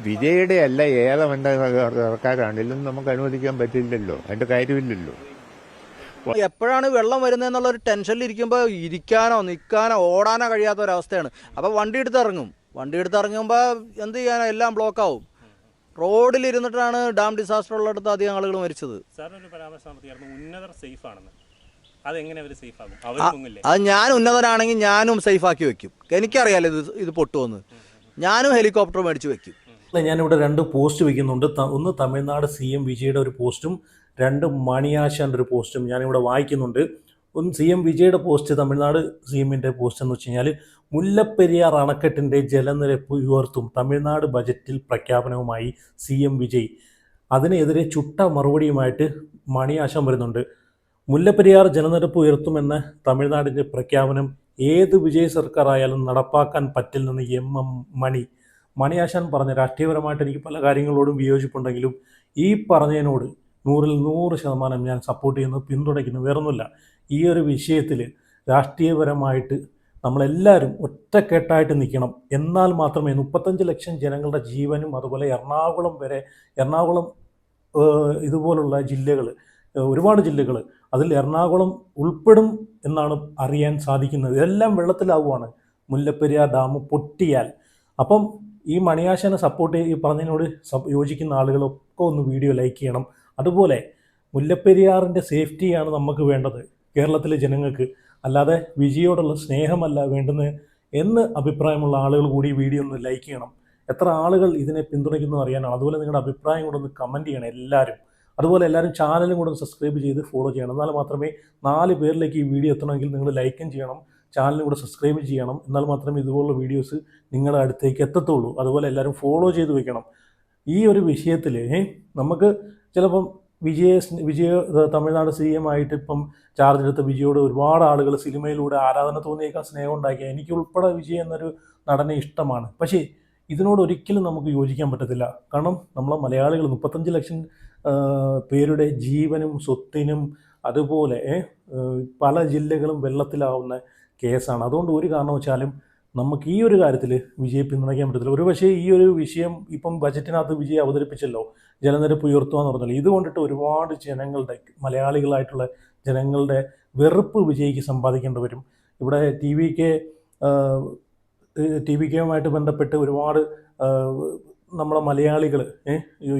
വിജയുടെ അല്ല ഏതെന്റെ സർക്കാരാണെങ്കിലും നമുക്ക് അനുവദിക്കാൻ പറ്റില്ലല്ലോ, അതിന്റെ കാര്യമില്ലല്ലോ. എപ്പോഴാണ് വെള്ളം വരുന്നതെന്നുള്ള ഒരു ടെൻഷനിൽ ഇരിക്കുമ്പോൾ ഇരിക്കാനോ നിൽക്കാനോ ഓടാനോ കഴിയാത്ത ഒരവസ്ഥയാണ്. അപ്പോൾ വണ്ടി എടുത്തിറങ്ങുമ്പോൾ എന്ത് ചെയ്യാനോ എല്ലാം ബ്ലോക്കാവും. റോഡിലിരുന്നിട്ടാണ് ഡാം ഡിസാസ്റ്റർ ഉള്ളിടത്ത് അധികം ആളുകൾ മരിച്ചത്. അത് ഞാൻ ഉന്നതനാണെങ്കിൽ ഞാനും സേഫാക്കി വെക്കും. എനിക്കറിയാലോ ഇത് പൊട്ടുമെന്ന്. ഞാനും ഹെലികോപ്റ്റർ മേടിച്ച് വെക്കും. ഞാനിവിടെ 2 പോസ്റ്റ് വയ്ക്കുന്നുണ്ട്. ഒന്ന് തമിഴ്നാട് CM വിജയുടെ ഒരു പോസ്റ്റും 2 മണിയാശാൻ്റെ ഒരു പോസ്റ്റും ഞാനിവിടെ വായിക്കുന്നുണ്ട്. ഒന്ന് CM വിജയുടെ പോസ്റ്റ്, തമിഴ്നാട് CMൻ്റെ പോസ്റ്റ് എന്ന് വെച്ച് കഴിഞ്ഞാൽ, മുല്ലപ്പെരിയാർ അണക്കെട്ടിൻ്റെ ജലനിരപ്പ് ഉയർത്തും, തമിഴ്നാട് ബജറ്റിൽ പ്രഖ്യാപനവുമായി CM വിജയ്. അതിനെതിരെ ചുട്ട മറുപടിയുമായിട്ട് മണിയാശാൻ വരുന്നുണ്ട്. മുല്ലപ്പെരിയാർ ജലനിരപ്പ് ഉയർത്തുമെന്ന തമിഴ്നാടിൻ്റെ പ്രഖ്യാപനം ഏത് വിജയ് സർക്കാർ ആയാലും നടപ്പാക്കാൻ പറ്റില്ലെന്ന് MM മണിയാശാൻ പറഞ്ഞ, രാഷ്ട്രീയപരമായിട്ട് എനിക്ക് പല കാര്യങ്ങളോടും വിയോജിപ്പുണ്ടെങ്കിലും ഈ പറഞ്ഞതിനോട് 100% ഞാൻ സപ്പോർട്ട് ചെയ്യുന്നു, പിന്തുണയ്ക്കുന്നു. വേറൊന്നുമില്ല, ഈ ഒരു വിഷയത്തിൽ രാഷ്ട്രീയപരമായിട്ട് നമ്മളെല്ലാവരും ഒറ്റക്കെട്ടായിട്ട് നിൽക്കണം. എന്നാൽ മാത്രമേ 35 ലക്ഷം ജനങ്ങളുടെ ജീവനും, അതുപോലെ എറണാകുളം ഇതുപോലുള്ള ജില്ലകൾ, ഒരുപാട് ജില്ലകൾ, അതിൽ എറണാകുളം ഉൾപ്പെടും എന്നാണ് അറിയാൻ സാധിക്കുന്നത്. ഇതെല്ലാം വെള്ളത്തിലാവുകയാണ് മുല്ലപ്പെരിയാർ ഡാം പൊട്ടിയാൽ. അപ്പം ഈ മണിയാശാനെ സപ്പോർട്ട് ഈ പറഞ്ഞതിനോട് യോജിക്കുന്ന ആളുകളൊക്കെ ഒന്ന് വീഡിയോ ലൈക്ക് ചെയ്യണം. അതുപോലെ മുല്ലപ്പെരിയാറിൻ്റെ സേഫ്റ്റിയാണ് നമുക്ക് വേണ്ടത് കേരളത്തിലെ ജനങ്ങൾക്ക്, അല്ലാതെ വിജയോടുള്ള സ്നേഹമല്ല വേണ്ടുന്നത് എന്ന് അഭിപ്രായമുള്ള ആളുകൾ കൂടി വീഡിയോ ഒന്ന് ലൈക്ക് ചെയ്യണം. എത്ര ആളുകൾ ഇതിനെ പിന്തുണയ്ക്കുന്നു അറിയാനാണ്. അതുപോലെ നിങ്ങളുടെ അഭിപ്രായം കൂടെ ഒന്ന് കമൻറ്റ് ചെയ്യണം എല്ലാവരും. അതുപോലെ എല്ലാവരും ചാനലും കൂടെ സബ്സ്ക്രൈബ് ചെയ്ത് ഫോളോ ചെയ്യണം. എന്നാൽ മാത്രമേ 4 പേരിലേക്ക് ഈ വീഡിയോ എത്തണമെങ്കിൽ നിങ്ങൾ ലൈക്കും ചെയ്യണം, ചാനലും കൂടെ സബ്സ്ക്രൈബ് ചെയ്യണം. എന്നാൽ മാത്രമേ ഇതുപോലുള്ള വീഡിയോസ് നിങ്ങളുടെ അടുത്തേക്ക് എത്തത്തുള്ളൂ. അതുപോലെ എല്ലാവരും ഫോളോ ചെയ്ത് വെക്കണം. ഈ ഒരു വിഷയത്തിൽ നമുക്ക് ചിലപ്പം വിജയ തമിഴ്നാട് CM ആയിട്ട് ഇപ്പം ചാർജ് എടുത്ത വിജയോട് ഒരുപാട് ആളുകൾ സിനിമയിലൂടെ ആരാധന തോന്നിയേക്കാൻ, സ്നേഹം ഉണ്ടാക്കിയ, എനിക്ക് ഉൾപ്പെടെ വിജയ് എന്നൊരു നടനെ ഇഷ്ടമാണ്. പക്ഷേ ഇതിനോട് ഒരിക്കലും നമുക്ക് യോജിക്കാൻ പറ്റത്തില്ല. കാരണം നമ്മളെ മലയാളികൾ 35 ലക്ഷം പേരുടെ ജീവനും സ്വത്തിനും, അതുപോലെ പല ജില്ലകളും വെള്ളത്തിലാവുന്ന കേസാണ്. അതുകൊണ്ട് ഒരു കാരണവശാലും നമുക്ക് ഈ ഒരു കാര്യത്തിൽ വിജയ് പിന്തുണയ്ക്കാൻ പറ്റത്തില്ല. ഒരു പക്ഷേ ഈ ഒരു വിഷയം ഇപ്പം ബജറ്റിനകത്ത് വിജയ് അവതരിപ്പിച്ചല്ലോ, ജലനിരപ്പ് ഉയർത്തുക എന്ന് പറഞ്ഞാൽ, ഇതുകൊണ്ടിട്ട് ഒരുപാട് ജനങ്ങളുടെ, മലയാളികളായിട്ടുള്ള ജനങ്ങളുടെ വെറുപ്പ് വിജയ്ക്ക് സമ്പാദിക്കേണ്ടി വരും. ഇവിടെ TVKയുമായിട്ട് ബന്ധപ്പെട്ട് ഒരുപാട് നമ്മളെ മലയാളികൾ,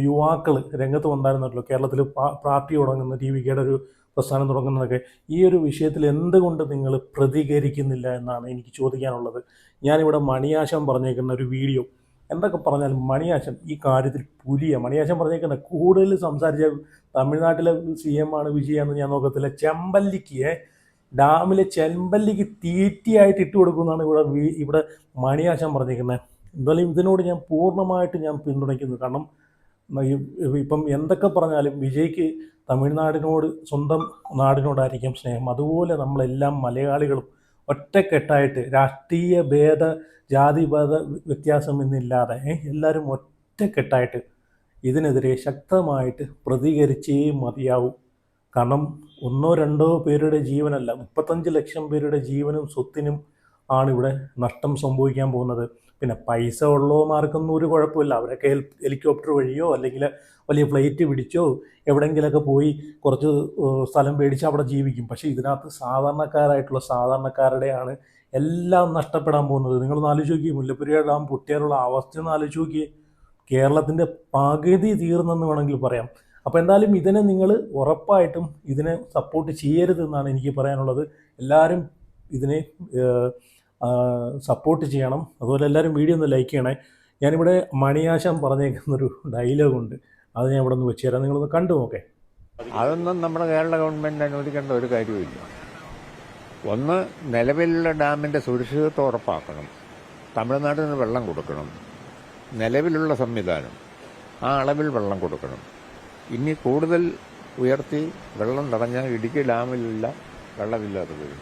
യുവാക്കൾ രംഗത്ത് വന്നായിരുന്നല്ലോ. കേരളത്തിൽ പാർട്ടി തുടങ്ങുന്ന, TVKയുടെ ഒരു പ്രസ്ഥാനം തുടങ്ങുന്നതൊക്കെ. ഈ ഒരു വിഷയത്തിൽ എന്തുകൊണ്ട് നിങ്ങൾ പ്രതികരിക്കുന്നില്ല എന്നാണ് എനിക്ക് ചോദിക്കാനുള്ളത്. ഞാനിവിടെ മണിയാശാൻ പറഞ്ഞേക്കുന്ന ഒരു വീഡിയോ, എന്തൊക്കെ പറഞ്ഞാലും മണിയാശാൻ ഈ കാര്യത്തിൽ പുലിയാണ്. മണിയാശാൻ പറഞ്ഞേക്കുന്ന കൂടുതൽ സംസാരിച്ച തമിഴ്നാട്ടിലെ CM ആണ് വിജയെന്ന് ഞാൻ നോക്കത്തില്ല. ഡാമിലെ ചെമ്പല്ലിക്ക് തീറ്റിയായിട്ട് ഇട്ട് കൊടുക്കുന്നതാണ് ഇവിടെ മണിയാശാൻ പറഞ്ഞേക്കുന്നത്. എന്തായാലും ഇതിനോട് ഞാൻ പൂർണ്ണമായിട്ട് പിന്തുണയ്ക്കുന്നു. കാരണം ഇപ്പം എന്തൊക്കെ പറഞ്ഞാലും വിജയ്ക്ക് തമിഴ്നാടിനോട്, സ്വന്തം നാടിനോടായിരിക്കും സ്നേഹം. അതുപോലെ നമ്മളെല്ലാം മലയാളികളും ഒറ്റക്കെട്ടായിട്ട്, രാഷ്ട്രീയ ഭേദ, ജാതിഭേദ വ്യത്യാസം എന്നില്ലാതെ എല്ലാവരും ഒറ്റക്കെട്ടായിട്ട് ഇതിനെതിരെ ശക്തമായിട്ട് പ്രതികരിച്ചേ മതിയാവൂ. കാരണം 1-2 പേരുടെ ജീവനല്ല, 35 ലക്ഷം പേരുടെ ജീവനും സ്വത്തിനും ആണിവിടെ നഷ്ടം സംഭവിക്കാൻ പോകുന്നത്. പിന്നെ പൈസ ഉള്ളവന്മാർക്കൊന്നും ഒരു കുഴപ്പമില്ല, അവരൊക്കെ ഹെലികോപ്റ്റർ വഴിയോ അല്ലെങ്കിൽ വലിയ ഫ്ലൈറ്റ് പിടിച്ചോ എവിടെയെങ്കിലുമൊക്കെ പോയി കുറച്ച് സ്ഥലം മേടിച്ച് അവിടെ ജീവിക്കും. പക്ഷേ ഇതിനകത്ത് സാധാരണക്കാരുടെയാണ് എല്ലാം നഷ്ടപ്പെടാൻ പോകുന്നത്. നിങ്ങളൊന്ന് ആലോചിച്ച് നോക്കിയേ, മുല്ലപ്പെരിയാർ ഡാം പൊട്ടിയാലുള്ള അവസ്ഥയൊന്ന് ആലോചിച്ച് നോക്കിയേ. കേരളത്തിൻ്റെ പകുതി തീർന്നെന്ന് വേണമെങ്കിൽ പറയാം. അപ്പോൾ എന്തായാലും ഇതിനെ നിങ്ങൾ ഉറപ്പായിട്ടും ഇതിനെ സപ്പോർട്ട് ചെയ്യരുതെന്നാണ് എനിക്ക് പറയാനുള്ളത്. എല്ലാവരും ഇതിനെ സപ്പോർട്ട് ചെയ്യണം. അതുപോലെ എല്ലാവരും വീഡിയോ ഒന്ന് ലൈക്ക് ചെയ്യണേ. ഞാനിവിടെ മണിയാശാൻ പറഞ്ഞേക്കുന്നൊരു ഡയലോഗുണ്ട്, അത് ഞാൻ ഇവിടെ ഒന്ന് വെച്ച് തരാം, നിങ്ങളൊന്ന് കണ്ടു നോക്കേ. അതൊന്നും നമ്മുടെ കേരള ഗവൺമെൻറ് അനുവദിക്കേണ്ട ഒരു കാര്യമില്ല. ഒന്ന്, നിലവിലുള്ള ഡാമിൻ്റെ സുരക്ഷിതത്വം ഉറപ്പാക്കണം, തമിഴ്നാട്ടിന് വെള്ളം കൊടുക്കണം, നിലവിലുള്ള സംവിധാനം ആ അളവിൽ വെള്ളം കൊടുക്കണം. ഇനി കൂടുതൽ ഉയർത്തി വെള്ളം തടഞ്ഞാൽ ഇടുക്കി ഡാമിലുള്ള വെള്ളമില്ലാതെ വരും,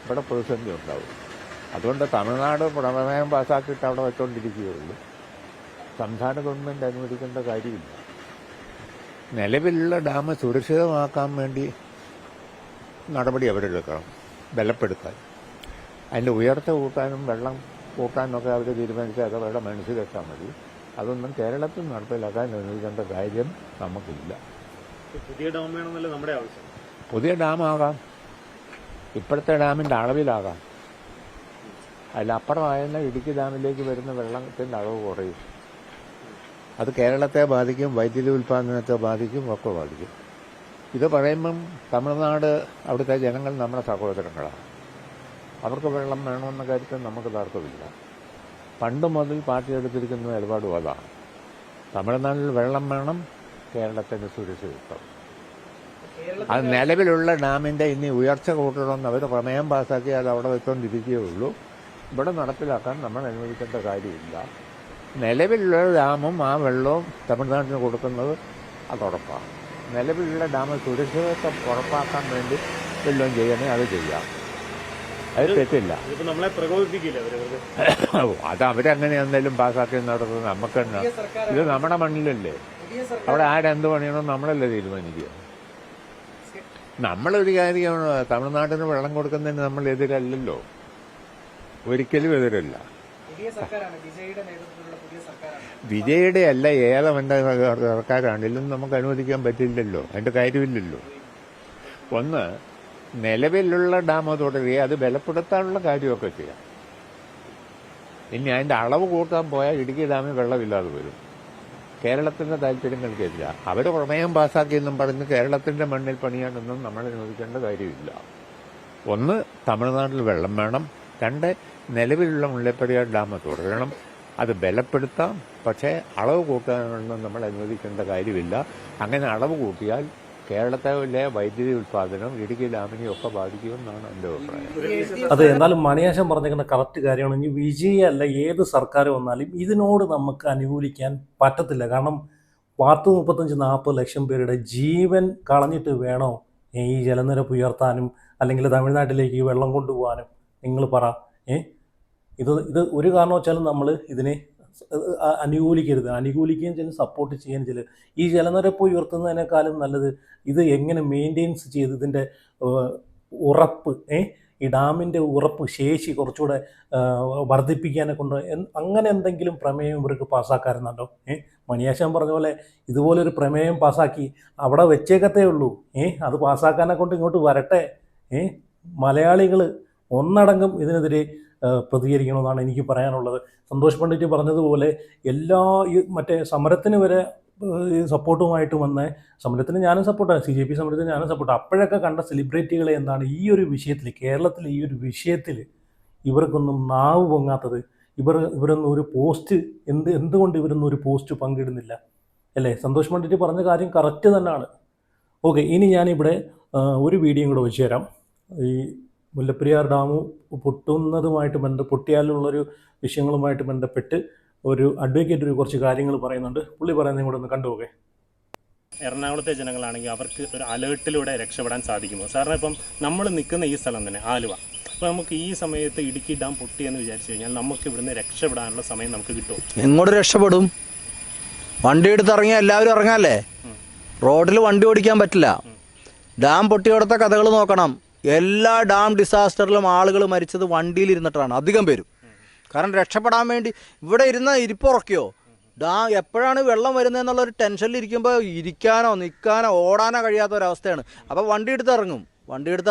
ഇവിടെ പ്രതിസന്ധി ഉണ്ടാവും. അതുകൊണ്ട് തമിഴ്നാട് പ്രമേയം പാസ്സാക്കിയിട്ട് അവിടെ വെച്ചുകൊണ്ടിരിക്കുകയുള്ളൂ. സംസ്ഥാന ഗവൺമെൻറ് അനുവദിക്കേണ്ട കാര്യമില്ല. നിലവിലുള്ള ഡാം സുരക്ഷിതമാക്കാൻ വേണ്ടി നടപടി അവരെടുക്കണം, ബലപ്പെടുത്താൻ, അതിൻ്റെ ഉയർച്ച കൂട്ടാനും വെള്ളം കൂട്ടാനൊക്കെ അവർ തീരുമാനിച്ചാൽ അത് അവരുടെ മനസ്സിൽ വെച്ചാൽ മതി. അതൊന്നും കേരളത്തിൽ നടപ്പിലാക്കാൻ അനുവദിക്കേണ്ട കാര്യം നമുക്കില്ല. പുതിയ ഡാം വേണമെന്നല്ലേ നമ്മുടെ ആവശ്യം. പുതിയ ഡാമാകാം, ഇപ്പോഴത്തെ ഡാമിൻ്റെ അളവിലാകാം. അതിലപ്പുറമായാലും ഇടുക്കി ഡാമിലേക്ക് വരുന്ന വെള്ളത്തിൻ്റെ അളവ് കുറയും. അത് കേരളത്തെ ബാധിക്കും, വൈദ്യുതി ഉൽപ്പാദനത്തെ ബാധിക്കും, ഒക്കെ ബാധിക്കും. ഇത് പറയുമ്പം തമിഴ്നാട് അവിടുത്തെ ജനങ്ങൾ നമ്മുടെ സഹോദരങ്ങളാണ്. അവർക്ക് വെള്ളം വേണമെന്ന കാര്യത്തിൽ നമുക്ക് തർക്കമില്ല. പണ്ട് മുതൽ പാർട്ടി എടുത്തിരിക്കുന്ന നിലപാടും അതാണ്. തമിഴ്നാട്ടിൽ വെള്ളം വേണം, കേരളത്തിന് സുരക്ഷിതത്വം. അത് നിലവിലുള്ള ഡാമിൻ്റെ ഇനി ഉയർച്ച കൂട്ടണമെന്ന് അവർ പ്രമേയം പാസ്സാക്കിയാൽ അവിടെ വെച്ചുകൊണ്ടിരിക്കുകയുള്ളൂ. ഇവിടെ നടപ്പിലാക്കാൻ നമ്മൾ അനുവദിക്കേണ്ട കാര്യമില്ല. നിലവിലുള്ള ഡാമും ആ വെള്ളവും തമിഴ്നാട്ടിന് കൊടുക്കുന്നത് അതുറപ്പാണ്. നിലവിലുള്ള ഡാം സുരക്ഷിതത്വം ഉറപ്പാക്കാൻ വേണ്ടി വല്ലതും ചെയ്യണേ അത് ചെയ്യാം, അത് തെറ്റില്ല. നമ്മളെ പ്രകോപിപ്പിക്കില്ല. അത് അവരങ്ങനെ എന്തെങ്കിലും പാസ്സാക്കി നടത്തുന്നത് നമുക്കെന്നാ? ഇത് നമ്മുടെ മണ്ണിലല്ലേ, അവിടെ ആരെന്ത് പണിയണോ നമ്മളല്ലേ തീരുമാനിക്കുക. നമ്മളൊരു കാര്യമാണ്, തമിഴ്നാട്ടിന് വെള്ളം കൊടുക്കുന്നതിന് നമ്മൾ എതിരല്ലല്ലോ, ഒരിക്കലും എതിരല്ല. വിജയുടെ അല്ല, ഏതവൻ്റെ സർക്കാരാണെങ്കിലും നമുക്ക് അനുവദിക്കാൻ പറ്റില്ലല്ലോ, അതിൻ്റെ കാര്യമില്ലല്ലോ. ഒന്ന്, നിലവിലുള്ള ഡാം തുടരുകയും അത് ബലപ്പെടുത്താനുള്ള കാര്യമൊക്കെ ചെയ്യാം. ഇനി അതിൻ്റെ അളവ് കൂട്ടാൻ പോയാൽ ഇടുക്കി ഡാമിൽ വെള്ളമില്ലാതെ വരും. കേരളത്തിൻ്റെ താല്പര്യങ്ങൾക്കെതിര അവർ പ്രമേയം പാസ്സാക്കിയെന്നും പറഞ്ഞ് കേരളത്തിൻ്റെ മണ്ണിൽ പണിയാനൊന്നും നമ്മൾ അനുവദിക്കേണ്ട കാര്യമില്ല. ഒന്ന്, തമിഴ്നാട്ടിൽ വെള്ളം വേണം. രണ്ട്, നിലവിലുള്ള മുല്ലപ്പെരിയാർ ഡാം തുടരണം, അത് ബലപ്പെടുത്താം. പക്ഷേ അളവ് കൂട്ടാനൊന്നും നമ്മൾ അനുവദിക്കേണ്ട കാര്യമില്ല. അങ്ങനെ അളവ് കൂട്ടിയാൽ കേരളത്തിലെ വൈദ്യുതി ഉൽപ്പാദനം ഇടുക്കി ഡാമിനെയും ഒക്കെ ബാധിക്കുമെന്നാണ് എൻ്റെ അഭിപ്രായം. അതെ, എന്നാലും മണിയാശൻ പറഞ്ഞിരിക്കുന്ന കറക്റ്റ് കാര്യമാണ്. ഇനി വിജയല്ല ഏത് സർക്കാർ വന്നാലും ഇതിനോട് നമുക്ക് അനുകൂലിക്കാൻ പറ്റത്തില്ല. കാരണം 35-40 ലക്ഷം പേരുടെ ജീവൻ കളഞ്ഞിട്ട് വേണോ ഈ ജലനിരപ്പ് ഉയർത്താനും അല്ലെങ്കിൽ തമിഴ്നാട്ടിലേക്ക് വെള്ളം കൊണ്ടുപോകാനും? നിങ്ങൾ പറ. ഇത് ഒരു കാരണവശാലും നമ്മൾ ഇതിനെ അനുകൂലിക്കരുത്. അനുകൂലിക്കുകയും ചെയ്യും, സപ്പോർട്ട് ചെയ്യുകയും ചെയ്യും. ഈ ജലനിരപ്പ് ഉയർത്തുന്നതിനേക്കാളും നല്ലത് ഇത് എങ്ങനെ മെയിൻറ്റെയിൻസ് ചെയ്ത് ഇതിൻ്റെ ഉറപ്പ്, ഈ ഡാമിൻ്റെ ഉറപ്പ് ശേഷി കുറച്ചുകൂടെ വർദ്ധിപ്പിക്കാനെ കൊണ്ട് അങ്ങനെ എന്തെങ്കിലും പ്രമേയം ഇവർക്ക് പാസ്സാക്കാറുണ്ടോ? മണിയാശാൻ പറഞ്ഞ പോലെ ഇതുപോലൊരു പ്രമേയം പാസ്സാക്കി അവിടെ വെച്ചേക്കത്തേ ഉള്ളൂ. അത് പാസ്സാക്കാനെ കൊണ്ട് ഇങ്ങോട്ട് വരട്ടെ. മലയാളികൾ ഒന്നടങ്കം ഇതിനെതിരെ പ്രതികരിക്കണമെന്നാണ് എനിക്ക് പറയാനുള്ളത്. സന്തോഷ് പണ്ഡിറ്റ് പറഞ്ഞതുപോലെ എല്ലാ മറ്റേ സമരത്തിന് വരെ സപ്പോർട്ടുമായിട്ട് വന്ന സമരത്തിന് ഞാനും സപ്പോർട്ടാണ്, CJP സമരത്തിന് ഞാനും സപ്പോർട്ടാണ്. അപ്പോഴൊക്കെ കണ്ട സെലിബ്രിറ്റികളെ എന്താണ് ഈ ഒരു വിഷയത്തിൽ, കേരളത്തിൽ ഈ ഒരു വിഷയത്തിൽ ഇവർക്കൊന്നും നാവ് പൊങ്ങാത്തത്? ഇവരൊന്നും ഒരു പോസ്റ്റ് എന്തുകൊണ്ട് ഇവരൊന്നും ഒരു പോസ്റ്റ് പങ്കിടുന്നില്ല അല്ലേ? സന്തോഷ് പണ്ഡിറ്റ് പറഞ്ഞ കാര്യം കറക്റ്റ് തന്നെയാണ്. ഓക്കെ, ഇനി ഞാനിവിടെ ഒരു വീഡിയോയും കൂടെ വെച്ച് തരാം. ഈ മുല്ലപ്പെരിയാർ ഡാം പൊട്ടിയാലുള്ളൊരു വിഷയങ്ങളുമായിട്ട് ബന്ധപ്പെട്ട് ഒരു അഡ്വക്കേറ്റ് കുറച്ച് കാര്യങ്ങൾ പറയുന്നുണ്ട്. പുള്ളി പറയുന്നതും കൂടെ ഒന്ന് കണ്ടുപോകെ. എറണാകുളത്തെ ജനങ്ങളാണെങ്കിൽ അവർക്ക് ഒരു അലേർട്ടിലൂടെ രക്ഷപ്പെടാൻ സാധിക്കുമോ? സാറിന് ഇപ്പം നമ്മൾ നിൽക്കുന്ന ഈ സ്ഥലം തന്നെ ആലുവ, അപ്പോൾ നമുക്ക് ഈ സമയത്ത് ഇടുക്കി ഡാം പൊട്ടിയെന്ന് വിചാരിച്ചു കഴിഞ്ഞാൽ നമുക്ക് ഇവിടുന്ന് രക്ഷപ്പെടാനുള്ള സമയം നമുക്ക് കിട്ടുമോ? എങ്ങോട്ട് രക്ഷപ്പെടും? വണ്ടി എടുത്ത് ഇറങ്ങിയാൽ എല്ലാവരും ഇറങ്ങാല്ലേ? റോഡിൽ വണ്ടി ഓടിക്കാൻ പറ്റില്ല. ഡാം പൊട്ടിയോടത്തെ കഥകൾ നോക്കണം. എല്ലാ ഡാം ഡിസാസ്റ്ററിലും ആളുകൾ മരിച്ചത് വണ്ടിയിലിരുന്നിട്ടാണ് അധികം പേരും. കാരണം രക്ഷപ്പെടാൻ വേണ്ടി ഇവിടെ ഇരുന്ന ഇരിപ്പുറക്കിയോ? ഡാം എപ്പോഴാണ് വെള്ളം വരുന്നതെന്നുള്ളൊരു ടെൻഷനിലിരിക്കുമ്പോൾ ഇരിക്കാനോ നിൽക്കാനോ ഓടാനോ കഴിയാത്ത ഒരവസ്ഥയാണ്. അപ്പോൾ വണ്ടി എടുത്ത്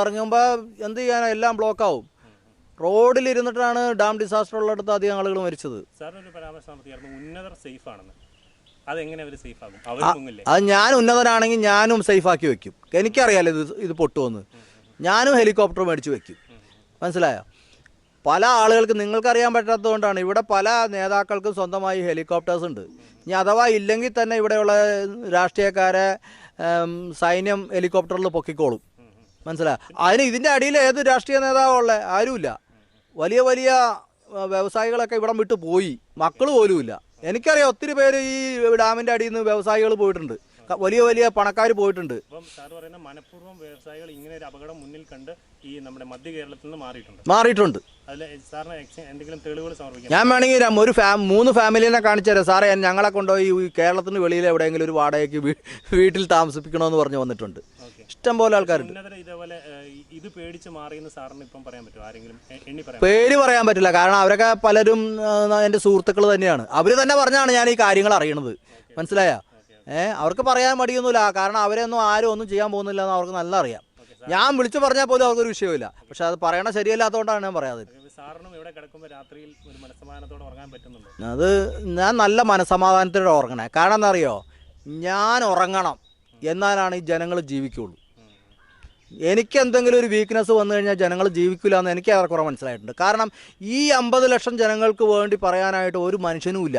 ഇറങ്ങുമ്പോൾ എന്ത് ചെയ്യാനോ എല്ലാം ബ്ലോക്കാവും. റോഡിലിരുന്നിട്ടാണ് ഡാം ഡിസാസ്റ്റർ ഉള്ളിടത്ത് അധികം ആളുകൾ മരിച്ചത്. സാറിനൊരു പരാമർശം നടത്തിയായിരുന്നു ഉന്നതർ സേഫ് ആണെന്ന്. അതെങ്ങനെ അവർ സേഫ് ആകും? അത് ഞാൻ ഉന്നതനാണെങ്കിൽ ഞാനും സേഫാക്കി വെക്കും. എനിക്കറിയാലോ ഇത് പൊട്ടുമെന്ന്. ഞാനും ഹെലികോപ്റ്റർ മേടിച്ച് വെക്കും. മനസ്സിലായോ? പല ആളുകൾക്ക് നിങ്ങൾക്കറിയാൻ പറ്റാത്തതുകൊണ്ടാണ്. ഇവിടെ പല നേതാക്കൾക്കും സ്വന്തമായി ഹെലികോപ്റ്റേഴ്സ് ഉണ്ട്. ഇനി അഥവാ ഇല്ലെങ്കിൽ തന്നെ ഇവിടെയുള്ള രാഷ്ട്രീയക്കാരെ സൈന്യം ഹെലികോപ്റ്ററിൽ പൊക്കിക്കോളും. മനസ്സിലായോ? അതിന് ഇതിൻ്റെ അടിയിൽ ഏത് രാഷ്ട്രീയ നേതാവുള്ള ആരുമില്ല. വലിയ വലിയ വ്യവസായികളൊക്കെ ഇവിടം വിട്ട് പോയി, മക്കൾ പോലുമില്ല. എനിക്കറിയാം ഒത്തിരി പേര് ഈ ഡാമിൻ്റെ അടിയിൽ നിന്ന് വ്യവസായികൾ പോയിട്ടുണ്ട്. വലിയ വലിയ പണക്കാർ പോയിട്ടുണ്ട്. അപ്പം സാർ പറയുന്ന മനഃപൂർവ്വം വ്യവസായികൾ ഇങ്ങനെ ഒരു അപകടം മുന്നിൽ കണ്ട് ഈ നമ്മുടെ മധ്യ കേരളത്തിൽ നിന്ന് മാറിയിട്ടുണ്ട്. അതിൽ സാറിന് എന്തെങ്കിലും തെളിവുകൾ സമർപ്പിക്കാം? ഞാൻ വേണമെങ്കിൽ ഒരു 3 ഫാമിലിനെ കാണിച്ചു തരാം സാറേ. ഞങ്ങളെ കൊണ്ടുപോയി ഈ കേരളത്തിന് വെളിയിൽ എവിടെയെങ്കിലും ഒരു വാടകയ്ക്ക് വീട്ടിൽ താമസിപ്പിക്കണമെന്ന് പറഞ്ഞു വന്നിട്ടുണ്ട്. ഇഷ്ടം പോലെ ആൾക്കാരുണ്ട്. ഇതേപോലെ ഇത് പേടിച്ച് മാറിയെന്ന് സാറിന് ഇപ്പം പറയാൻ പറ്റുമോ? ആരെങ്കിലും എണ്ണി പറയാം? പേടി പറയാൻ പറ്റില്ല, കാരണം അവരൊക്കെ പലരും എൻ്റെ സുഹൃത്തുക്കൾ തന്നെയാണ്. അവർ തന്നെ പറഞ്ഞാണ് ഞാൻ ഈ കാര്യങ്ങൾ അറിയണത്. മനസ്സിലായ? അവർക്ക് പറയാൻ മടിയൊന്നുമില്ല, കാരണം അവരെയൊന്നും ആരും ഒന്നും ചെയ്യാൻ പോകുന്നില്ല എന്ന് അവർക്ക് നല്ല അറിയാം. ഞാൻ വിളിച്ചു പറഞ്ഞാൽ പോലും അവർക്കൊരു വിഷയമില്ല. പക്ഷെ അത് പറയണ ശരിയല്ലാത്തതുകൊണ്ടാണ് ഞാൻ പറയാതെ. അത് ഞാൻ നല്ല മനസ്സമാധാനത്തോടെ ഉറങ്ങണേ. കാരണം എന്താ അറിയോ, ഞാൻ ഉറങ്ങണം, എന്നാലാണ് ഈ ജനങ്ങൾ ജീവിക്കുള്ളൂ. എനിക്ക് എന്തെങ്കിലും ഒരു വീക്ക്നെസ് വന്നു കഴിഞ്ഞാൽ ജനങ്ങൾ ജീവിക്കില്ല എന്ന് എനിക്ക് ഏറെക്കുറെ മനസ്സിലായിട്ടുണ്ട്. കാരണം ഈ 50 ലക്ഷം ജനങ്ങൾക്ക് വേണ്ടി പറയാനായിട്ട് ഒരു മനുഷ്യനും ഇല്ല.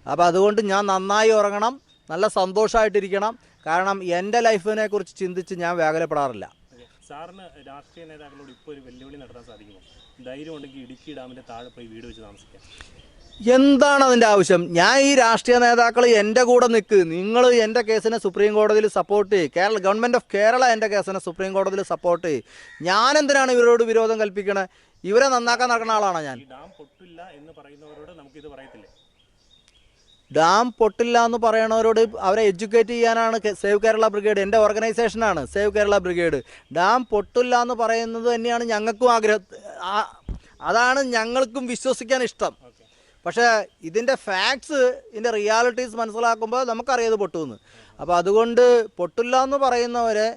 അപ്പോൾ അതുകൊണ്ട് ഞാൻ നന്നായി ഉറങ്ങണം, നല്ല സന്തോഷമായിട്ടിരിക്കണം. കാരണം എൻ്റെ ലൈഫിനെ കുറിച്ച് ചിന്തിച്ച് ഞാൻ വേഗലപ്പെടാറില്ല. സാറിന് രാഷ്ട്രീയ നേതാക്കളോട് ഇപ്പോൾ ഒരു വെല്ലുവിളി നടത്താൻ സാധിക്കുമോ? ധൈര്യം ഉണ്ടെങ്കിൽ ഇടുക്കി ഡാമിൻ്റെ താഴെ പോയി വീട് വെച്ച് താമസിക്കാം. എന്താണ് അതിൻ്റെ ആവശ്യം? ഞാൻ ഈ രാഷ്ട്രീയ നേതാക്കൾ എൻ്റെ കൂടെ നിൽക്ക്, നിങ്ങൾ എൻ്റെ കേസിനെ സുപ്രീം കോടതിയിൽ സപ്പോർട്ട് ചെയ്യും. ഗവൺമെൻറ് ഓഫ് കേരള എൻ്റെ കേസിനെ സുപ്രീം കോടതിയിൽ സപ്പോർട്ട് ചെയ്യും. ഞാൻ എന്തിനാണ് ഇവരോട് വിരോധം കൽപ്പിക്കണേ? ഇവരെ നന്നാക്കാൻ നടക്കുന്ന ആളാണ് ഞാൻ. ഡാം പൊട്ടില്ല എന്ന് പറയുന്നവരോട് നമുക്കിത് പറയത്തില്ലേ? ഡാം പൊട്ടില്ല എന്ന് പറയണവരോട് അവരെ എഡ്യൂക്കേറ്റ് ചെയ്യാനാണ് സേവ് കേരള ബ്രിഗേഡ്. എൻ്റെ ഓർഗനൈസേഷനാണ് സേവ് കേരള ബ്രിഗേഡ്. ഡാം പൊട്ടില്ല എന്ന് പറയുന്നത് തന്നെയാണ് ഞങ്ങൾക്കും ആഗ്രഹം. അതാണ് ഞങ്ങൾക്കും വിശ്വസിക്കാൻ ഇഷ്ടം. പക്ഷേ ഇതിൻ്റെ ഫാക്ട്സ്, ഇതിൻ്റെ റിയാലിറ്റീസ് മനസ്സിലാക്കുമ്പോൾ നമുക്കറിയാതെ പൊട്ടുമെന്ന്. അപ്പോൾ അതുകൊണ്ട് പൊട്ടില്ല എന്ന് പറയുന്നവരെ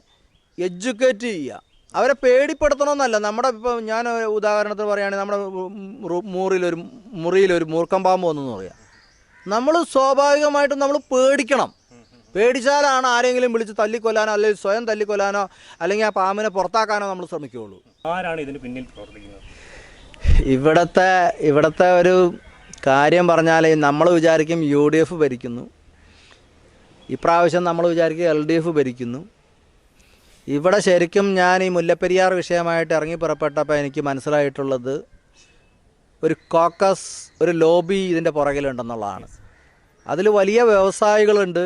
എഡ്യൂക്കേറ്റ് ചെയ്യുക, അവരെ പേടിപ്പെടുത്തണമെന്നല്ല. നമ്മുടെ ഇപ്പോൾ ഞാൻ ഉദാഹരണത്തിന് പറയുകയാണെങ്കിൽ നമ്മുടെ മുറിയിലൊരു മൂർഖം പാമ്പ് വന്നെന്ന് പറയാം. നമ്മൾ സ്വാഭാവികമായിട്ടും നമ്മൾ പേടിക്കണം. പേടിച്ചാലാണ് ആരെങ്കിലും വിളിച്ച് തല്ലിക്കൊല്ലാനോ അല്ലെങ്കിൽ സ്വയം തല്ലിക്കൊല്ലാനോ അല്ലെങ്കിൽ ആ പാമ്പിനെ പുറത്താക്കാനോ നമ്മൾ ശ്രമിക്കുകയുള്ളൂ. ആരാണ് ഇതിന് പിന്നിൽ പ്രവർത്തിക്കുന്നത്? ഇവിടുത്തെ ഒരു കാര്യം പറഞ്ഞാൽ നമ്മൾ വിചാരിക്കും UDF ഭരിക്കുന്നു, ഇപ്രാവശ്യം നമ്മൾ വിചാരിക്കും LDF ഭരിക്കുന്നു. ഇവിടെ ശരിക്കും ഞാൻ ഈ മുല്ലപ്പെരിയാർ വിഷയമായിട്ട് ഇറങ്ങി പുറപ്പെട്ടപ്പോൾ എനിക്ക് മനസ്സിലായിട്ടുള്ളത് ഒരു കോക്കസ്, ഒരു ലോബി ഇതിൻ്റെ പുറകിലുണ്ടെന്നുള്ളതാണ്. അതിൽ വലിയ വ്യവസായികളുണ്ട്,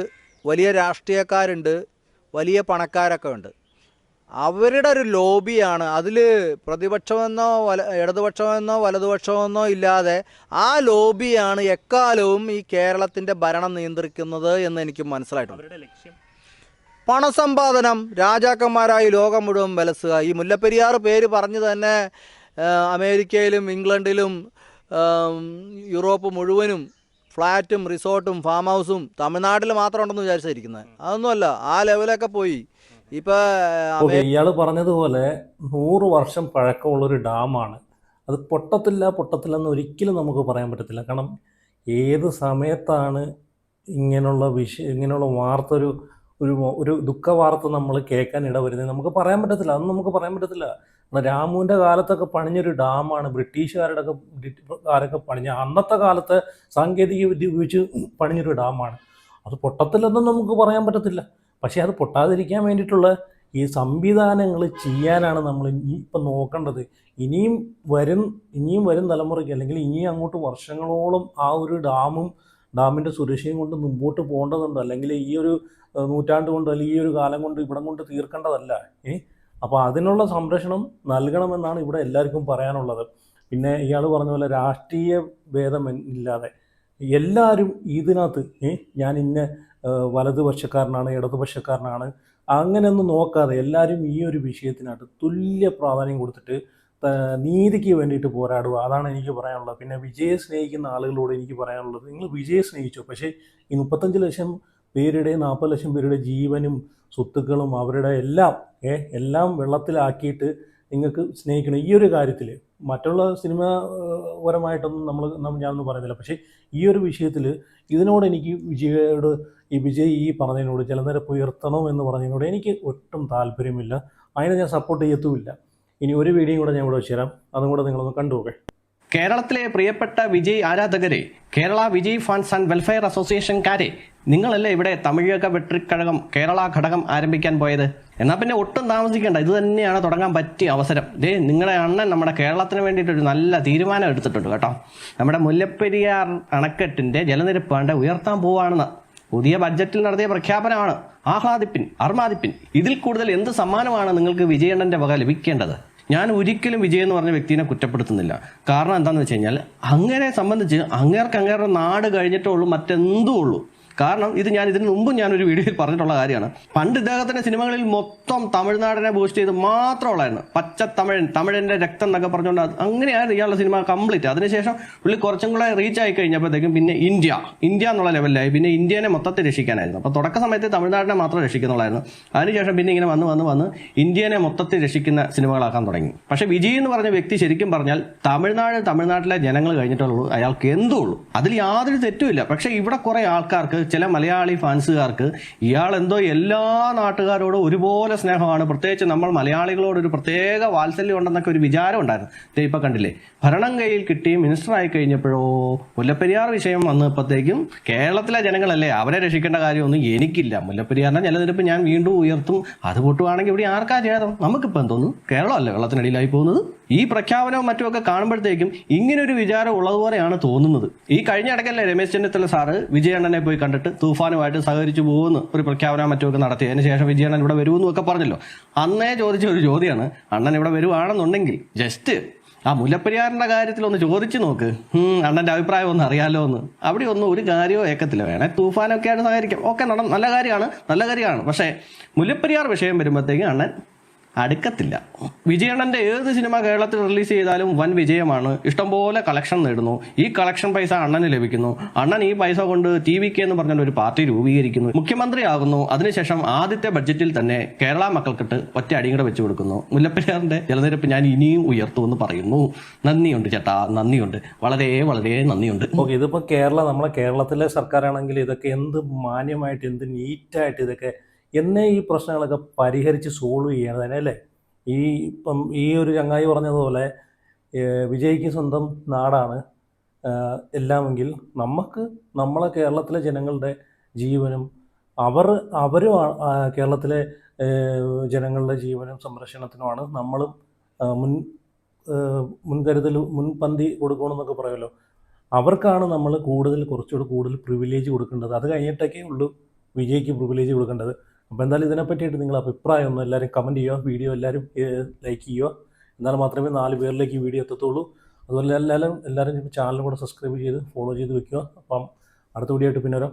വലിയ രാഷ്ട്രീയക്കാരുണ്ട്, വലിയ പണക്കാരൊക്കെ ഉണ്ട്. അവരുടെ ഒരു ലോബിയാണ്. അതിൽ പ്രതിപക്ഷമെന്നോ ഇടതുപക്ഷമെന്നോ വലതുപക്ഷമെന്നോ ഇല്ലാതെ ആ ലോബിയാണ് എക്കാലവും ഈ കേരളത്തിൻ്റെ ഭരണം നിയന്ത്രിക്കുന്നത് എന്ന് എനിക്ക് മനസ്സിലായിട്ടുണ്ട്. പണസമ്പാദനം, രാജാക്കന്മാരായി ലോകം മുഴുവൻ വിലസുക. ഈ മുല്ലപ്പെരിയാർ പേര് പറഞ്ഞു തന്നെ അമേരിക്കയിലും ഇംഗ്ലണ്ടിലും യൂറോപ്പ് മുഴുവനും ഫ്ലാറ്റും റിസോർട്ടും ഫാം ഹൗസും തമിഴ്നാട്ടിൽ മാത്രം ഉണ്ടെന്ന് വിചാരിച്ചിരിക്കുന്നത്. അതൊന്നുമല്ല, ആ ലെവലൊക്കെ പോയി. ഇപ്പോൾ ഇയാൾ പറഞ്ഞതുപോലെ 100 വർഷം പഴക്കമുള്ളൊരു ഡാമാണ്. അത് പൊട്ടത്തില്ലെന്ന് ഒരിക്കലും നമുക്ക് പറയാൻ പറ്റത്തില്ല. കാരണം ഏത് സമയത്താണ് ഇങ്ങനെയുള്ള വാർത്ത, ഒരു ദുഃഖ വാർത്ത നമ്മൾ കേൾക്കാൻ ഇടവരുന്നത് നമുക്ക് പറയാൻ പറ്റത്തില്ല. അതൊന്നും നമുക്ക് പറയാൻ പറ്റത്തില്ല. രാമുവിൻ്റെ കാലത്തൊക്കെ പണിഞ്ഞൊരു ഡാമാണ്, ബ്രിട്ടീഷുകാരൊക്കെ പണിഞ്ഞ, അന്നത്തെ കാലത്തെ സാങ്കേതിക വിദ്യ ഉപയോഗിച്ച് പണിഞ്ഞൊരു ഡാമാണ്. അത് പൊട്ടത്തില്ലെന്നും നമുക്ക് പറയാൻ പറ്റത്തില്ല. പക്ഷേ അത് പൊട്ടാതിരിക്കാൻ വേണ്ടിയിട്ടുള്ള ഈ സംവിധാനങ്ങൾ ചെയ്യാനാണ് നമ്മൾ ഇപ്പം നോക്കേണ്ടത്. ഇനിയും വരും തലമുറയ്ക്ക്, അല്ലെങ്കിൽ ഇനിയും അങ്ങോട്ട് വർഷങ്ങളോളം ആ ഒരു ഡാമിൻ്റെ സുരക്ഷയും കൊണ്ട് മുമ്പോട്ട് പോകേണ്ടതുണ്ട്. അല്ലെങ്കിൽ ഈ ഒരു നൂറ്റാണ്ട് കൊണ്ട് അല്ലെങ്കിൽ ഈ ഒരു കാലം കൊണ്ട് ഇവിടം കൊണ്ട് തീർക്കേണ്ടതല്ല. അപ്പോൾ അതിനുള്ള സംരക്ഷണം നൽകണമെന്നാണ് ഇവിടെ എല്ലാവർക്കും പറയാനുള്ളത്. പിന്നെ ഇയാൾ പറഞ്ഞ പോലെ രാഷ്ട്രീയ ഭേദം ഇല്ലാതെ എല്ലാവരും ഇതിനകത്ത് ഞാൻ വലതുപക്ഷക്കാരനാണ്, ഇടതുപക്ഷക്കാരനാണ്, അങ്ങനെയൊന്നും നോക്കാതെ എല്ലാവരും ഈ ഒരു വിഷയത്തിനകത്ത് തുല്യ പ്രാധാന്യം കൊടുത്തിട്ട് നീതിക്ക് വേണ്ടിയിട്ട് പോരാടുക. അതാണ് എനിക്ക് പറയാനുള്ളത്. പിന്നെ വിജയെ സ്നേഹിക്കുന്ന ആളുകളോട് എനിക്ക് പറയാനുള്ളത്, നിങ്ങൾ വിജയെ സ്നേഹിച്ചു, പക്ഷേ ഈ 35 ലക്ഷം പേരുടെ 40 ലക്ഷം പേരുടെ ജീവനും സ്വത്തുക്കളും അവരുടെ എല്ലാം വെള്ളത്തിലാക്കിയിട്ട് നിങ്ങൾക്ക് സ്നേഹിക്കണം. ഈ ഒരു കാര്യത്തിൽ മറ്റുള്ള സിനിമാപരമായിട്ടൊന്നും ഞാനൊന്നും പറയുന്നില്ല. പക്ഷേ ഈ ഒരു വിഷയത്തിൽ ഇതിനോട് എനിക്ക് വിജയ് ഈ പറഞ്ഞതിനോട് ജലനിരപ്പ് ഉയർത്തണം എന്ന് പറഞ്ഞതിനോട് എനിക്ക് ഒട്ടും താല്പര്യമില്ല. അതിനെ ഞാൻ സപ്പോർട്ട് ചെയ്യത്തുമില്ല. ഇനി ഒരു വീഡിയോയും കൂടെ ഞാൻ ഇവിടെ വെച്ച് തരാം, അതും കൂടെ നിങ്ങളൊന്ന് കണ്ടുപോകെ. കേരളത്തിലെ പ്രിയപ്പെട്ട വിജയ് ആരാധകരെ, Kerala Vijay funds and welfare അസോസിയേഷൻകാരെ, നിങ്ങളല്ലേ ഇവിടെ തമിഴക വെട്രിക്കഴകം കേരള ഘടകം ആരംഭിക്കാൻ പോയത്? എന്നാൽ പിന്നെ ഒട്ടും താമസിക്കേണ്ട, ഇത് തന്നെയാണ് തുടങ്ങാൻ പറ്റിയ അവസരം. നിങ്ങളുടെ അണ്ണൻ നമ്മുടെ കേരളത്തിന് വേണ്ടിയിട്ടൊരു നല്ല തീരുമാനം എടുത്തിട്ടുണ്ട് കേട്ടോ. നമ്മുടെ മുല്ലപ്പെരിയാർ അണക്കെട്ടിൻ്റെ ജലനിരപ്പ് ഉയർത്താൻ പോവുകയാണെന്ന്. പുതിയ ബഡ്ജറ്റിൽ നടത്തിയ പ്രഖ്യാപനമാണ്. ആഹ്ലാദിപ്പിൻ, അർമാദിപ്പിൻ. ഇതിൽ കൂടുതൽ എന്ത് സമ്മാനമാണ് നിങ്ങൾക്ക് വിജയണ്ണന്റെ വക ലഭിക്കേണ്ടത്? ഞാൻ ഒരിക്കലും വിജയ് എന്ന് പറഞ്ഞ വ്യക്തിയെ കുറ്റപ്പെടുത്തുന്നില്ല. കാരണം എന്താണെന്ന് വെച്ച് കഴിഞ്ഞാൽ അങ്ങനെ സംബന്ധിച്ച് അങ്ങേരുടെ നാട് കഴിഞ്ഞിട്ടേ ഉള്ളൂ മറ്റെന്തോ ഉള്ളൂ. കാരണം ഇത് ഞാൻ ഇതിന് മുമ്പ് ഞാനൊരു വീഡിയോയിൽ പറഞ്ഞിട്ടുള്ള കാര്യമാണ്. പണ്ട് ഇദ്ദേഹത്തിൻ്റെ സിനിമകളിൽ മൊത്തം തമിഴ്നാടിനെ ബൂസ്റ്റ് ചെയ്ത് മാത്രമുള്ളായിരുന്നു. പച്ച തമിഴിൻ്റെ രക്തം എന്നൊക്കെ പറഞ്ഞുകൊണ്ട് അങ്ങനെയായിരുന്നു ഇയാളുടെ സിനിമ കംപ്ലീറ്റ്. അതിനുശേഷം പുള്ളി കുറച്ചും കൂടെ റീച്ച് ആയി കഴിഞ്ഞപ്പോഴത്തേക്കും പിന്നെ ഇന്ത്യ എന്നുള്ള ലെവലിലായി. പിന്നെ ഇന്ത്യനെ മൊത്തത്തിൽ രക്ഷിക്കാനായിരുന്നു. അപ്പോൾ തുടക്ക സമയത്ത് തമിഴ്നാടിനെ മാത്രം രക്ഷിക്കുന്നുള്ളായിരുന്നു. അതിനുശേഷം പിന്നെ ഇങ്ങനെ വന്ന് ഇന്ത്യനെ മൊത്തത്തിൽ രക്ഷിക്കുന്ന സിനിമകളാക്കാൻ തുടങ്ങി. പക്ഷേ വിജയ് എന്ന് പറഞ്ഞ വ്യക്തി ശരിക്കും പറഞ്ഞാൽ തമിഴ്നാട്ടിലെ ജനങ്ങൾ കഴിഞ്ഞിട്ടുള്ളൂ അയാൾക്ക് എന്തോ ഉള്ളൂ. അതിൽ യാതൊരു തെറ്റുമില്ല. പക്ഷേ ഇവിടെ കുറേ ആൾക്കാർക്ക്, ചില മലയാളി ഫാൻസുകാർക്ക് ഇയാൾ എന്തോ എല്ലാ നാട്ടുകാരോടും ഒരുപോലെ സ്നേഹമാണ്, പ്രത്യേകിച്ച് നമ്മൾ മലയാളികളോട് ഒരു പ്രത്യേക വാത്സല്യം ഉണ്ടെന്നൊക്കെ ഒരു വിചാരം ഉണ്ടായിരുന്നു. ഇപ്പം കണ്ടില്ലേ, ഭരണം കയ്യിൽ കിട്ടി മിനിസ്റ്ററായി കഴിഞ്ഞപ്പോഴോ മുല്ലപ്പെരിയാർ വിഷയം വന്നപ്പോഴത്തേക്കും കേരളത്തിലെ ജനങ്ങളല്ലേ, അവരെ രക്ഷിക്കേണ്ട കാര്യമൊന്നും എനിക്കില്ല, മുല്ലപ്പെരിയാറിന്റെ ജലനിരപ്പ് ഞാൻ വീണ്ടും ഉയർത്തും, അത് പൊട്ടുവാണെങ്കിൽ ഇവിടെ ആർക്കാ ചെയ്യാതെ, നമുക്കിപ്പോൾ എന്തോന്നു കേരളമല്ലേ വെള്ളത്തിനടിയിലായി പോകുന്നത്. ഈ പ്രഖ്യാപനവും മറ്റുമൊക്കെ കാണുമ്പോഴത്തേക്കും ഇങ്ങനൊരു വിചാരം ഉള്ളതുപോലെയാണ് തോന്നുന്നത്. ഈ കഴിഞ്ഞ ഇടയ്ക്കല്ലേ രമേശ് ചെന്നിത്തല സാറ് വിജയണ്ണനെ പോയി കണ്ടിട്ട് തൂഫാനുമായിട്ട് സഹകരിച്ചു പോകുന്നു ഒരു പ്രഖ്യാപനം മറ്റുമൊക്കെ നടത്തി. അതിന് ശേഷം വിജയണ്ണൻ ഇവിടെ വരുമെന്നും ഒക്കെ പറഞ്ഞല്ലോ. അന്നേ ചോദിച്ച ഒരു ചോദ്യമാണ്, അണ്ണൻ ഇവിടെ വരുവാണെന്നുണ്ടെങ്കിൽ ജസ്റ്റ് ആ മുല്ലപ്പെരിയാറിന്റെ കാര്യത്തിൽ ഒന്ന് ചോദിച്ചു നോക്ക്, അണ്ണന്റെ അഭിപ്രായം ഒന്ന് അറിയാലോ എന്ന്. അവിടെ ഒന്നും ഒരു കാര്യമോ ഏക്കത്തില്ല. വേണേ തൂഫാനൊക്കെ ആയിട്ട് സഹകരിക്കാം, ഓക്കെ, നല്ല കാര്യമാണ്. പക്ഷേ മുല്ലപ്പെരിയാർ വിഷയം വരുമ്പോഴത്തേക്കും അണ്ണൻ അടുക്കത്തില്ല. വിജയണ്ണന്റെ ഏത് സിനിമ കേരളത്തിൽ റിലീസ് ചെയ്താലും വൻ വിജയമാണ്, ഇഷ്ടംപോലെ കളക്ഷൻ നേടുന്നു. ഈ കളക്ഷൻ പൈസ അണ്ണന് ലഭിക്കുന്നു. അണ്ണൻ ഈ പൈസ കൊണ്ട് TVK എന്ന് പറഞ്ഞ ഒരു പാർട്ടി രൂപീകരിക്കുന്നു, മുഖ്യമന്ത്രിയാകുന്നു. അതിനുശേഷം ആദ്യത്തെ ബഡ്ജറ്റിൽ തന്നെ കേരള മക്കൾക്കിട്ട് ഒറ്റ അടിയും കൂടെ വെച്ച് കൊടുക്കുന്നു. മുല്ലപ്പെരിയാറിന്റെ ജലനിരപ്പ് ഞാൻ ഇനിയും ഉയർത്തുമെന്ന് പറയുന്നു. നന്ദിയുണ്ട് ചേട്ടാ, നന്ദിയുണ്ട്, വളരെ വളരെ നന്ദിയുണ്ട്. ഓക്കെ, ഇതിപ്പോൾ നമ്മളെ കേരളത്തിലെ സർക്കാരാണെങ്കിൽ ഇതൊക്കെ എന്ത് മാന്യമായിട്ട്, എന്ത് നീറ്റായിട്ട് ഇതൊക്കെ എന്നെ ഈ പ്രശ്നങ്ങളൊക്കെ പരിഹരിച്ച് സോൾവ് ചെയ്യണം തന്നെ അല്ലേ. ഇപ്പം ഈ ഒരു ചങ്ങായി പറഞ്ഞതുപോലെ വിജയ്ക്ക് സ്വന്തം നാടാണ് എല്ലാമെങ്കിൽ നമ്മളെ കേരളത്തിലെ ജനങ്ങളുടെ ജീവനും അവരും കേരളത്തിലെ ജനങ്ങളുടെ ജീവനും സംരക്ഷണത്തിനുമാണ് നമ്മളും മുൻപന്തി കൊടുക്കണമെന്നൊക്കെ പറയുമല്ലോ. അവർക്കാണ് നമ്മൾ കുറച്ചുകൂടി കൂടുതൽ പ്രിവിലേജ് കൊടുക്കേണ്ടത്. അത് കഴിഞ്ഞിട്ടൊക്കെ ഉള്ളൂ വിജയ്ക്ക് പ്രിവിലേജ് കൊടുക്കേണ്ടത്. അപ്പോൾ എന്തായാലും ഇതിനെ പറ്റിയിട്ട് നിങ്ങൾ അഭിപ്രായം ഒന്ന് എല്ലാവരും കമൻറ്റ് ചെയ്യുക, വീഡിയോ എല്ലാവരും ലൈക്ക് ചെയ്യുക. എന്നാൽ മാത്രമേ 4 പേരിലേക്ക് ഈ വീഡിയോ എത്തത്തുള്ളൂ. അതുപോലെ എല്ലാവരും ചാനലും കൂടെ സബ്സ്ക്രൈബ് ചെയ്ത് ഫോളോ ചെയ്ത് വെക്കുക. അപ്പം അടുത്ത വീഡിയോ ആയിട്ട് പിന്നെ വരാം.